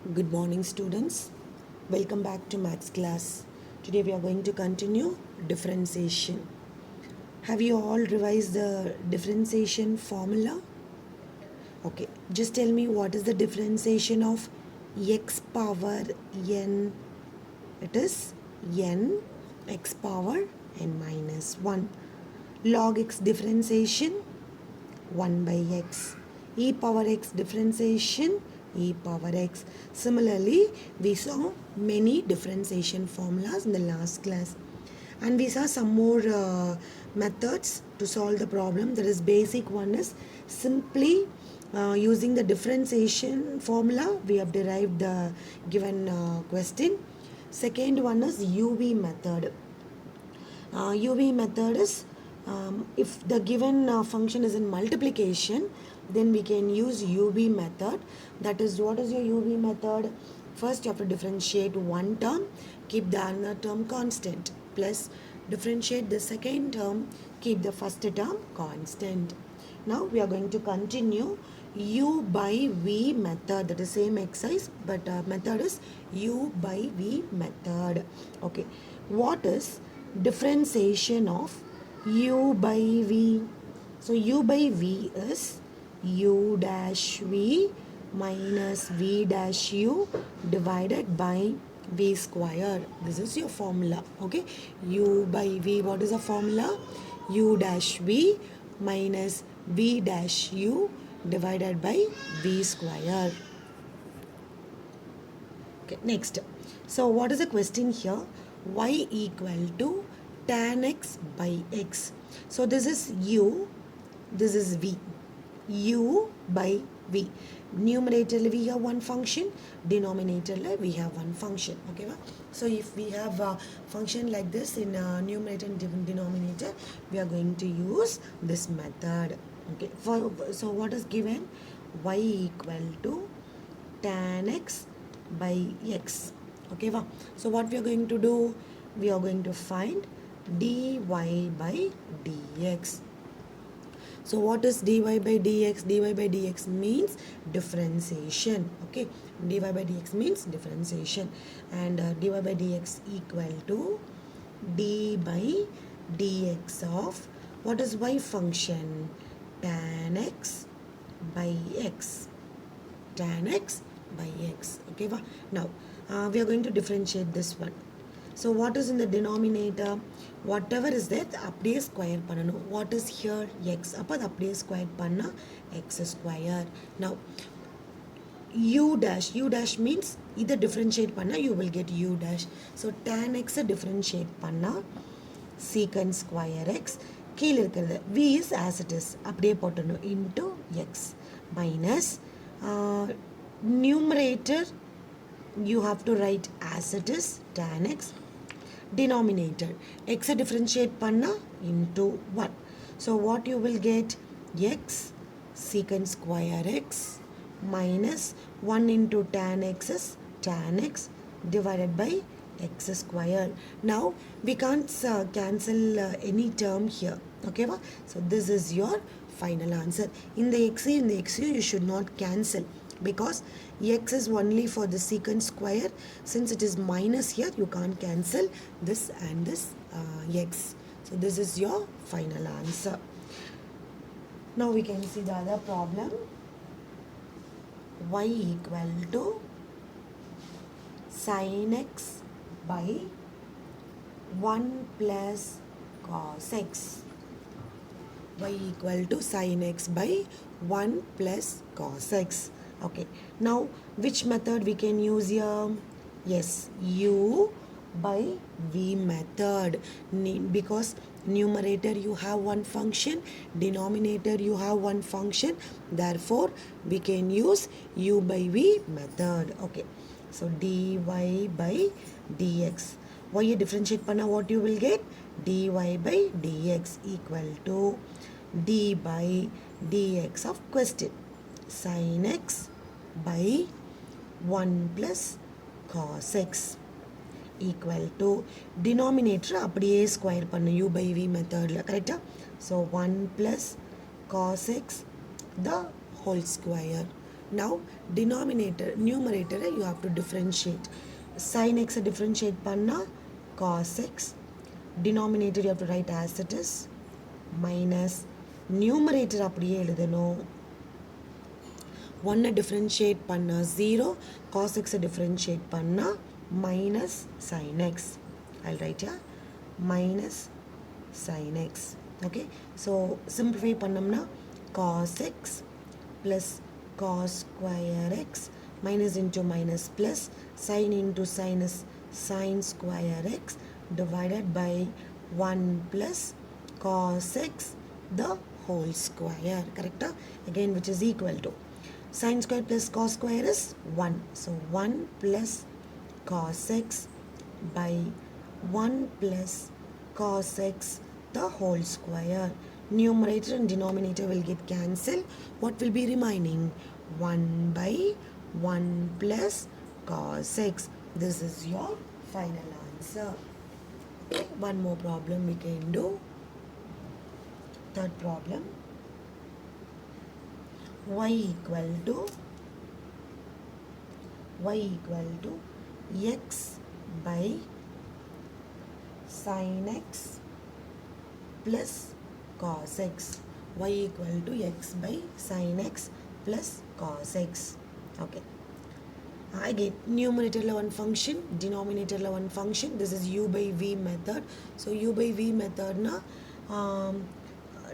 Good morning, students. Welcome back to Maths class. Today we are going to continue differentiation. Have you all revised the differentiation formula? Okay, just tell me what is the differentiation of x power n? It is n x power n minus 1. Log x differentiation 1 by x. E power x differentiation e power x. Similarly, we saw many differentiation formulas in the last class. And we saw some more methods to solve the problem. That is basic one is simply using the differentiation formula. We have derived the given question. Second one is UV method. UV method is if the given function is in multiplication, then we can use UV method. That is, what is your UV method? First, you have to differentiate one term, keep the other term constant, plus differentiate the second term, keep the first term constant. Now we are going to continue U by V method. That is same exercise, but method is U by V method. Okay, what is differentiation of U by V? So U by V is U dash V minus V dash U divided by V square. This is your formula. Okay, U by V, what is the formula? U dash V minus V dash U divided by V square. Okay, next. So what is the question here? Y equal to tan x by x. So this is U, this is V. U by V. Numerator we have one function, denominator we have one function. Okay, so if we have a function like this in numerator and denominator, we are going to use this method. Okay, so what is given? Y equal to tan x by x. Okay, so what we are going to do? We are going to find dy by dx. So what is dy by dx? Dy by dx means differentiation. Okay, dy by dx means differentiation, and dy by dx equal to d by dx of what is y function? Tan x by x. Tan x by x. Okay, now we are going to differentiate this one. So what is in the denominator? Whatever is there, அப்படியே square பண்ணணும். What is here? X. அப்போ அது அப்படியே square பண்ணா x square. Now u dash means இதை differentiate பண்ணா you will get u dash. So tan x differentiate பண்ணா secant square x. கீழே இருக்கிறது v is as it is அப்படியே போட்டணும் into x minus numerator you have to write as it is tan x. Denominator x differentiate panna into 1. So what you will get? X secant square x minus 1 into tan x is tan x divided by x square. Now we can't cancel any term here. Okay, so this is your final answer. In the x you should not cancel, because x is only for the secant square. Since it is minus here, you can't cancel this and this x. So this is your final answer. Now we can see the other problem. Y equal to sin x by 1 plus cos x. Y equal to sin x by 1 plus cos x. Okay, now which method we can use here? Yes, u by v method, because numerator you have one function, denominator you have one function, therefore we can use u by v method. Okay, so dy by dx. Y differentiate panna, what you will get? Dy by dx equal to d by dx of question, sin x by 1 plus cos x equal to denominator அப்படியே square பண்ணு u by v மெத்தடில் கரெக்டா. So 1 plus cos x the whole square. Now numerator you have to differentiate. Sin x differentiate panna cos x. Denominator you have to write as it is minus numerator அப்படியே எழுதணும். 1 differentiate panna 0, cos x differentiate panna minus sin x. I'll write here minus sin x. Okay, so simplify பண்ணோம்னா cos x plus cos square x minus into minus plus sin into sinus sin square x divided by 1 plus cos x the whole square. Correct? Again, which is equal to sin square plus cos square is 1. So 1 plus cos x by 1 plus cos x the whole square. Numerator and denominator will get cancelled. What will be remaining? 1 by 1 plus cos x. This is your final answer. One more problem we can do. Third problem. y equal to x by sin x plus cos x. Y equal to x by sin x plus cos x. Okay. I get numerator one function, denominator one function. This is u by v method. So u by v method na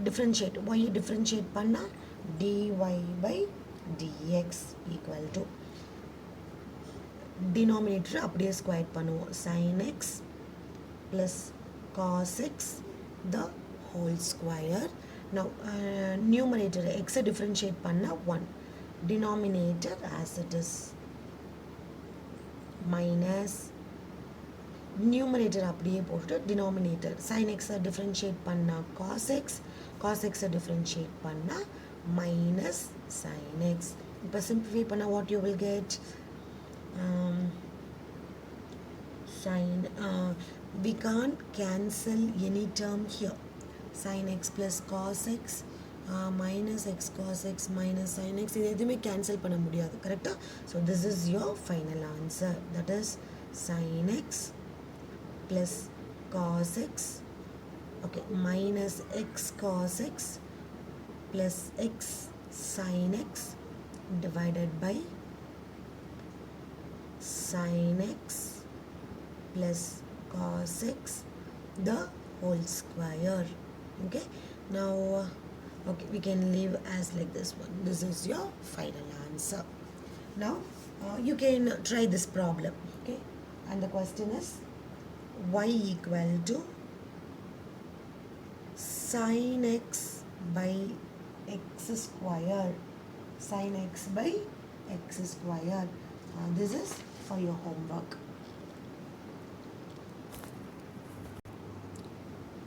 differentiate. Y differentiate panna dy by dx equal to denominator அப்படியே square பண்ணுவோம். sin x plus cos x the whole square. Now numerator x differentiate panna 1, denominator as it is minus numerator அப்படியே போட்டு denominator sin x differentiate panna cos x differentiate panna minus sin x. இப்போ simplify panna what you will get? Sin we can't cancel any term here. Sin x plus cos x minus x cos x minus sin x இது எதுவுமே cancel பண்ண முடியாது. கரெக்டா? So this is your final answer. That is sin x plus cos x, okay, minus x cos x plus x sin x divided by sin x plus cos x the whole square. Okay, now okay, we can leave as like this one. This is your final answer. Now you can try this problem. Okay, and the question is y equal to sin x by x square. Sin x by x square. This is for your homework.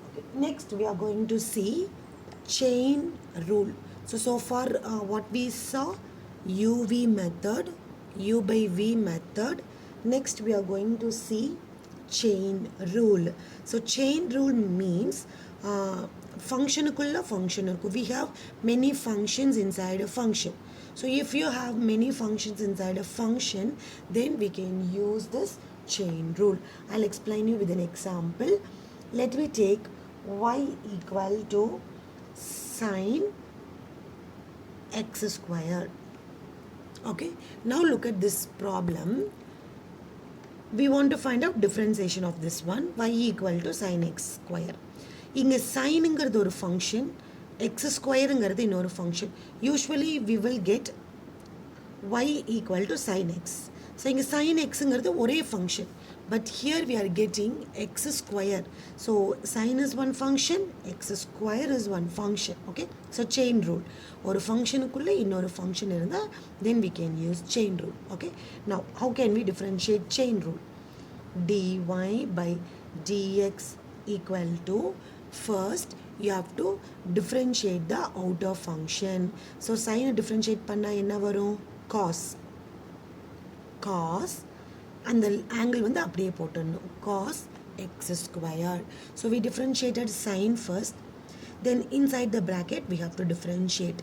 Okay. Next we are going to see chain rule. So far what we saw, uv method, u by v method. Next we are going to see chain rule. So chain rule means function we have many functions inside a function. So if you have many functions inside a function, then we can use this chain rule. I'll explain you with an example. Let me take y equal to sin x square. Okay, now look at this problem. We want to find out differentiation of this one. Y equal to sin x square. இங்க sinங்கிறது ஒரு function, x squareங்கிறது இன்னொரு function. Usually we will get y equal to sin x. So இங்க sin xங்கிறது ஒரே function. But here we are getting x square. So sin is one function, x square is one function. Okay, so chain rule. ஒரு functionக்குள்ள இன்னொரு function இருந்தா then we can use chain rule. Okay, now how can we differentiate chain rule? dy by dx equal to, first you have to differentiate the outer function. So sin differentiate பண்ணா என்ன வரும்? cos and the angle வந்து அப்படியே போட்டுடணும், cos x square. So we differentiated sin first, then inside the bracket we have to differentiate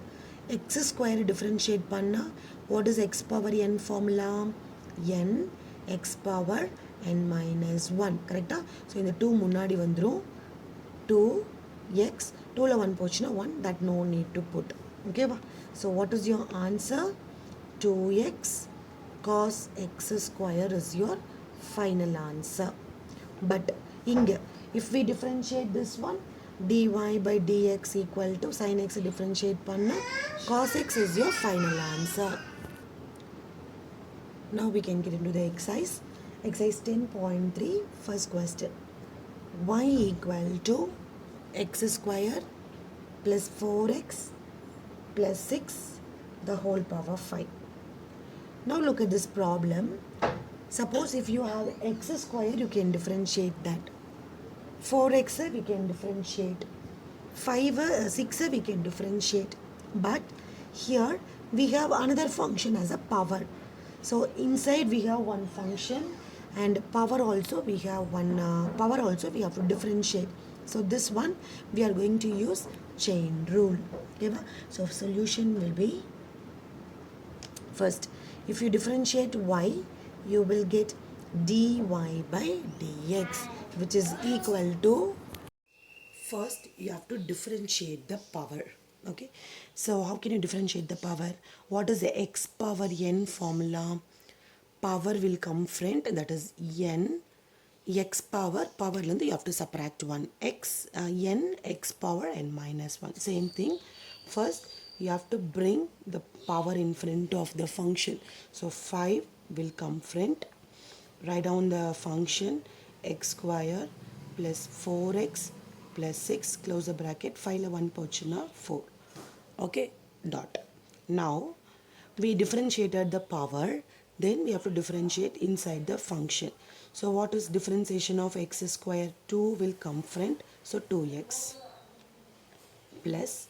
x square differentiate பண்ணா What is x power n formula? N x power n minus 1. Correct? So இந்த 2 முன்னாடி வந்துரும். 2x 2ல 1 போச்சுன்னா 1, that no need to put. Okay va? So what is your answer? 2x cos x square is your final answer. But inga, if we differentiate this one, dy by dx equal to sin x differentiate panna, cos x is your final answer. Now we can get into the exercise. Exercise 10.3, first question. Y equal to x square plus 4x plus 6 the whole power 5. Now look at this problem. Suppose if you have x square, you can differentiate that. 4x we can differentiate. 6 we can differentiate. But here we have another function as a power. So inside we have one function and power also we have one power also we have to differentiate. So this one we are going to use chain rule. Okay, so solution will be, first if you differentiate y, you will get dy by dx, which is equal to, first you have to differentiate the power. Okay, so how can you differentiate the power? What is the x power n formula? Power will come front, that is n. X power you have to subtract 1. N x power n minus 1. Same thing. First you have to bring the power in front of the function. So 5 will come front. Write down the function x square plus 4x plus 6, close the bracket, 5 1 pochuna 4. Okay, dot. Now we differentiated the power, then we have to differentiate inside the function. So what is differentiation of x square? 2 will come front, so 2x plus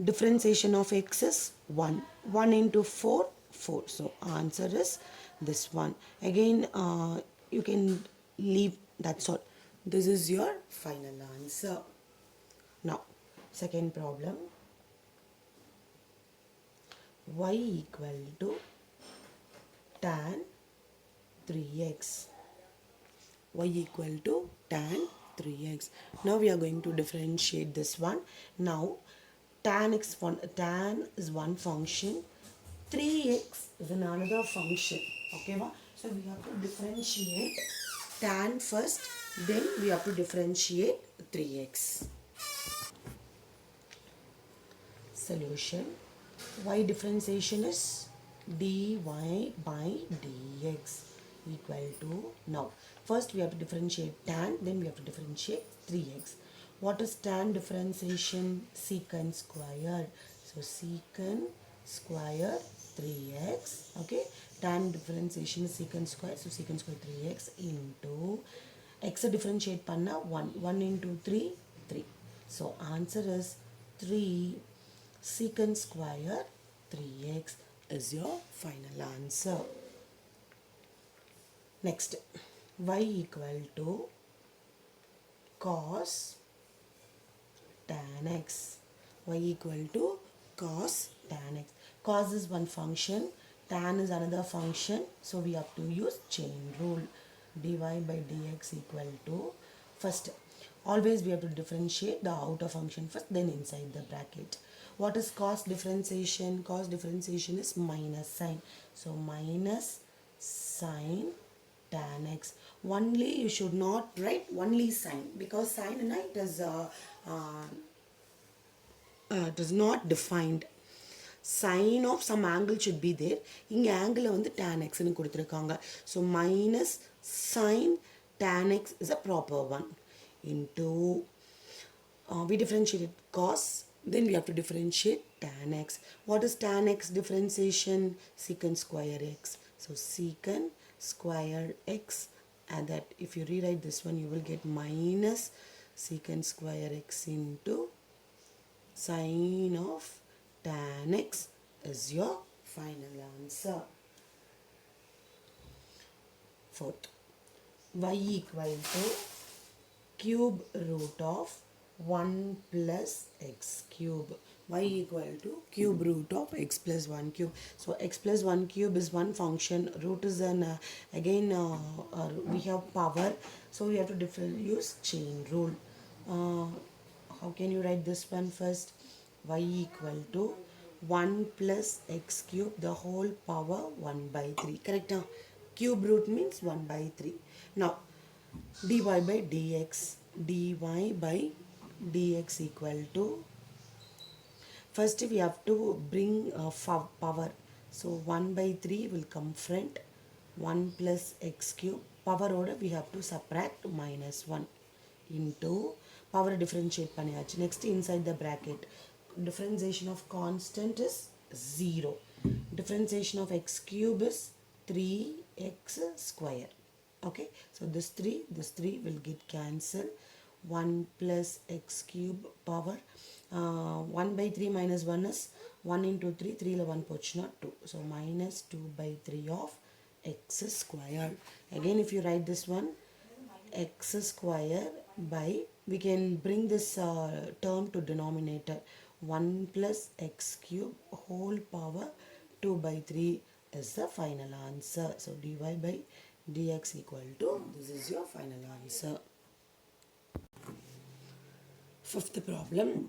differentiation of x is 1. 1 into 4, 4. So answer is this one. Again you can leave, that's all. This is your final answer. Now second problem. Y equal to tan 3x. Y equal to tan 3x. Now we are going to differentiate this one. Now tan is one function, 3x is another function. Okay, so we have to differentiate tan first, then we have to differentiate 3x. Solution. Y differentiation is dy by dx equal to, now first we have to differentiate tan, then we have to differentiate 3x. What is tan differentiation? Secant square. So secant square 3x. Okay, tan differentiation is secant square, so secant square 3x into x differentiate panna 1 into 3, 3. So answer is 3 secant square 3x is your final answer. Next, y equal to cos tan x. Y equal to cos tan x. Cos is one function, tan is another function, so we have to use chain rule. Dy by dx equal to, first always we have to differentiate the outer function first, then inside the bracket. What is cos differentiation? Cos differentiation is minus sign. So minus sin tan x. Only you should not write only sign, because sign and it is not defined. Sign of some angle should be there. Inga angle வந்து tan x னு கொடுத்திருக்காங்க. So minus sin tan x is a proper one into we differentiated cos, then we have to differentiate tan x. What is tan x differentiation? Secant square x. So secant square x, and that if you rewrite this one, you will get minus secant square x into sin of tan x is your final answer. Fourth, y equal to cube root of 1 plus x cube. y equal to cube root of x plus 1 cube. So x plus 1 cube is one function, root is an again we have power, so we have to use chain rule. How can you write this one first? Y equal to 1 plus x cube the whole power 1 by 3, correct? Cube root means 1 by 3. Now dy by dx, dy by dx equal to, first we have to bring power, so 1 by 3 will come front, 1 plus x cube power order we have to subtract minus 1 into power differentiate பண்ணியாச்சு. Next inside the bracket differentiation of constant is 0, differentiation of x cube is 3x square. Okay, so this 3 will get cancelled. 1 plus x cube power 1 by 3 minus 1 is 1 into 3, 3 la 1 pochna 2, so minus 2 by 3 of x square. Again if you write this one, x square by, we can bring this term to denominator, 1 plus x cube whole power 2 by 3 is the final answer. So dy by dx equal to, this is your final answer. Fifth problem,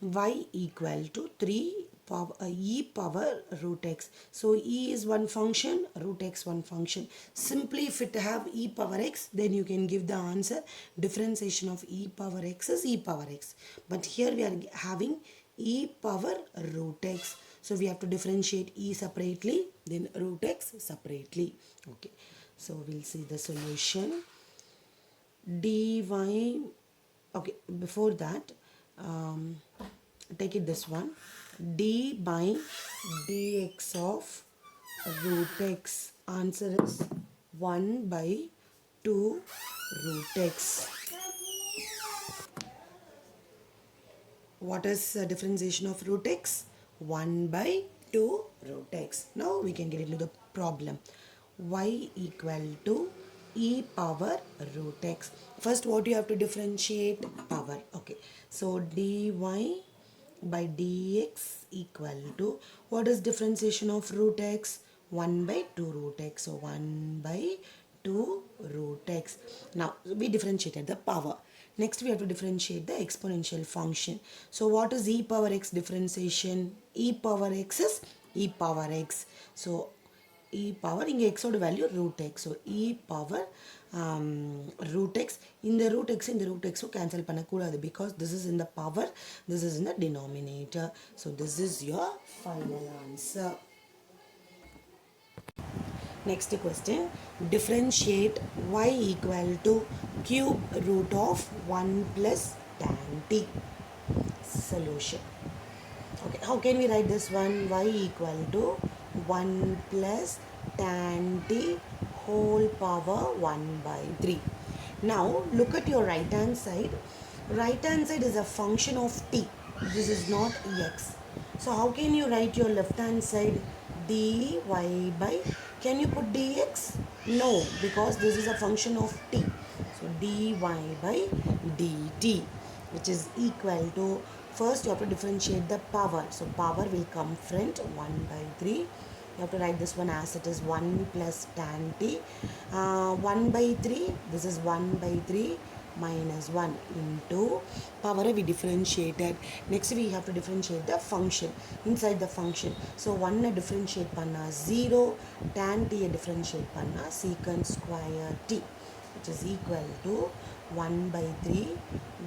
y equal to 3 power, e power root x. So e is one function, root x one function. Simply if it have e power x, then you can give the answer differentiation of e power x is e power x. But here we are having e power root x. So we have to differentiate e separately, then root x separately. Okay, so we'll see the solution. Dy, okay, before that take it this one, d by dx of root x, answer is 1 by 2 root x. What is differentiation of root x? 1 by 2 root x. Now we can get into the problem. Y equal to e power root x. First what you have to differentiate? Power. Okay, so dy by dx equal to, what is differentiation of root x? 1 by 2 root x. So 1 by 2 root x. Now we differentiated the power. Next we have to differentiate the exponential function. So what is e power x differentiation? E power x is e power x. So e power, இங்கே x ஓட value root x. So e power root x. இந்த root x இந்த root x cancel பண்ணக்கூடாது, because this is in the power, this is in the denominator. So this is your final answer. Next question, differentiate y equal to cube root of 1 plus tan t. Solution. Okay, how can we write this one? Y equal to 1 plus tan t whole power 1 by 3. Now look at your right hand side. Right hand side is a function of t. This is not x. So how can you write your left hand side? Dy by, can you put dx? No, because this is a function of t. So dy by dt, which is equal to, first you have to differentiate the power. So power will come front, 1 by 3. You have to write this one as it is 1 plus tan t. 1 by 3, this is 1 by 3 minus 1 into power we differentiated. Next we have to differentiate the function, inside the function. So 1 differentiate panna 0, tan t differentiate panna secant square t, which is equal to 1 by 3,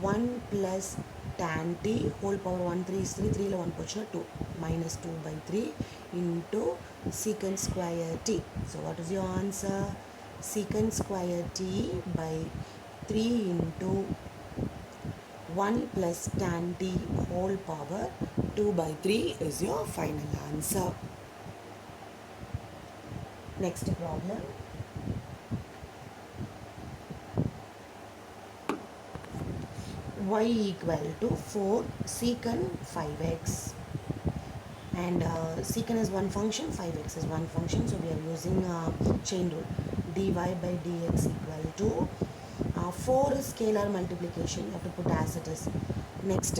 1 plus tan t whole power 1 3 is 3, 3 la 1 pochna 2, minus 2 by 3 into secant square t. So what is your answer? Secant square t by 3 into 1 plus tan t whole power 2 by 3 is your final answer. Next problem. Y equal to 4 secant 5x, and secant is one function, 5x is one function, so we are using chain rule. Dy by dx equal to 4 is scalar multiplication, you have to put as it is. Next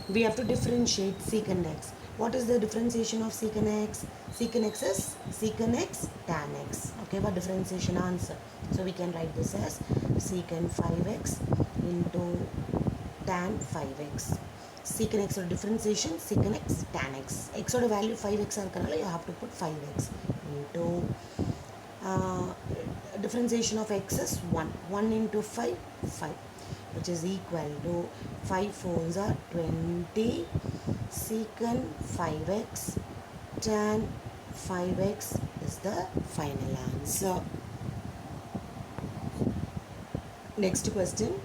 we have to differentiate secant x. What is the differentiation of secant x? Secant x is secant x tan x. Okay, what differentiation answer? So we can write this as secant 5x into tan 5x. Secant x or differentiation secant x tan x. X or value 5x you have to put 5x into differentiation of x is 1. 1 into 5, 5, which is equal to 5 fours are 20 secant 5x tan 5x is the final answer. Next question,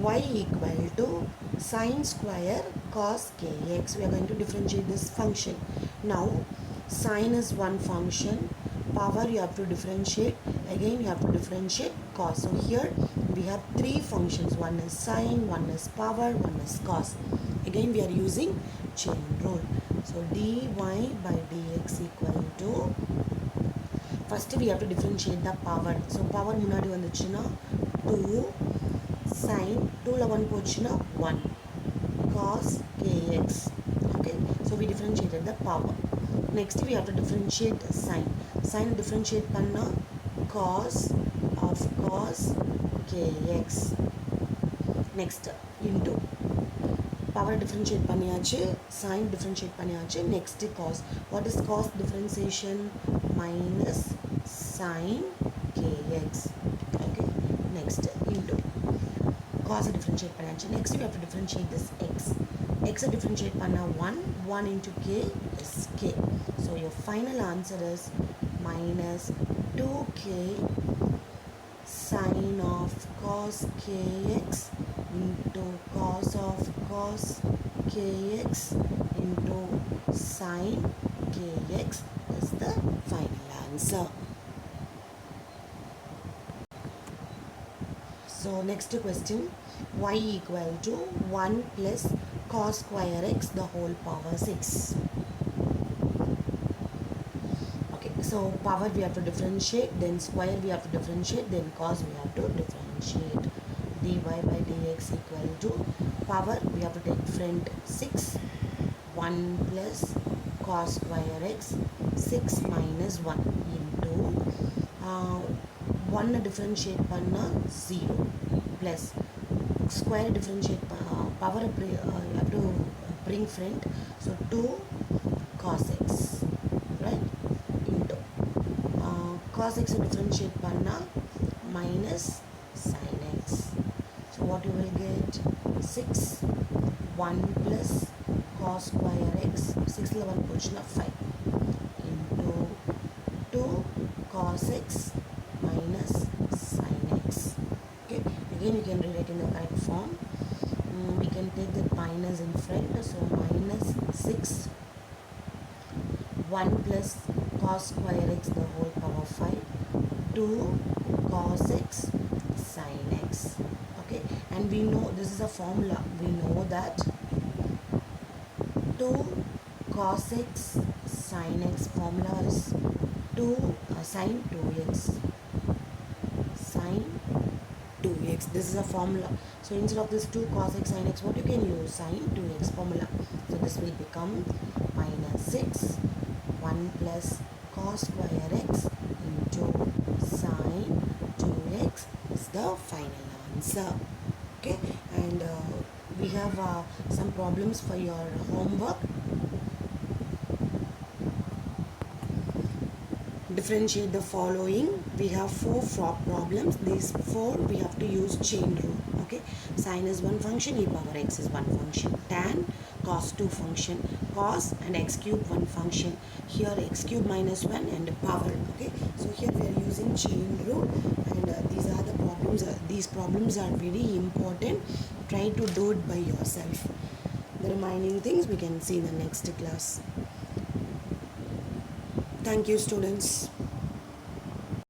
y equal to sine square cos kx. We are going to differentiate this function. Now sine is one function, power you have to differentiate, again you have to differentiate cos. So here we have three functions, one is sine, one is power, one is cos. Again we are using chain rule. So dy by dx equal to, first we have to differentiate the power. So power முன்னாடி வந்துச்சுன்னா 2 sin 2 ல 1 போச்சுன்னா 1 cos kx. Okay, so we differentiated the power. Next we have to differentiate sine. Sine differentiate panna cos of cos kx. Next into power differentiate பண்ணியாச்சு, sine differentiate பண்ணியாச்சு, next cos. What is cos differentiation? Minus sine kx. Okay, next into cos differentiate பண்ணியாச்சு. Next we have to differentiate this x. X differentiate panna 1 into k is k. So your final answer is minus 2k sine of cos kx into cos of cos kx into sine kx is the final answer. So next question, y equal to 1 plus cos square x the whole power 6. So power we have to differentiate, then square we have to differentiate, then cos we have to differentiate. Dy by dx equal to, power we have to take front 6, 1 plus cos square x, 6 minus 1 into 1 differentiate panna 0 plus square differentiate power you have to bring front, so 2 cos x, right, into cos x differentiate panna minus sin x. So what you will get, 6 1 plus cos square x, 6 11 portion of 5 into 2 cos x minus sin x. Okay, again you can rewrite in the correct form. We can take the minus in front, so minus 6 1 plus cos square x the whole power 5, 2 cos x sin x. Okay, and we know this is a formula. We know that 2 cos x sin x formula is 2 sin 2x sin 2x. This is a formula. So instead of this 2 cos x sin x, what you can use? Sin 2x formula. So this will become minus 6 1 plus cos square x into sin 2x is the final answer. Okay, and we have some problems for your homework. Differentiate the following. We have 4 problems. These 4 we have to use chain rule. Okay, sine is one function, e power x is one function, tan cos 2 function, cos and x cube one function, here x cube minus 1 and power. Okay, so here we are using chain rule, and these are the problems. These problems are very important. Try to do it by yourself. The remaining things we can see in the next class. Thank you, students.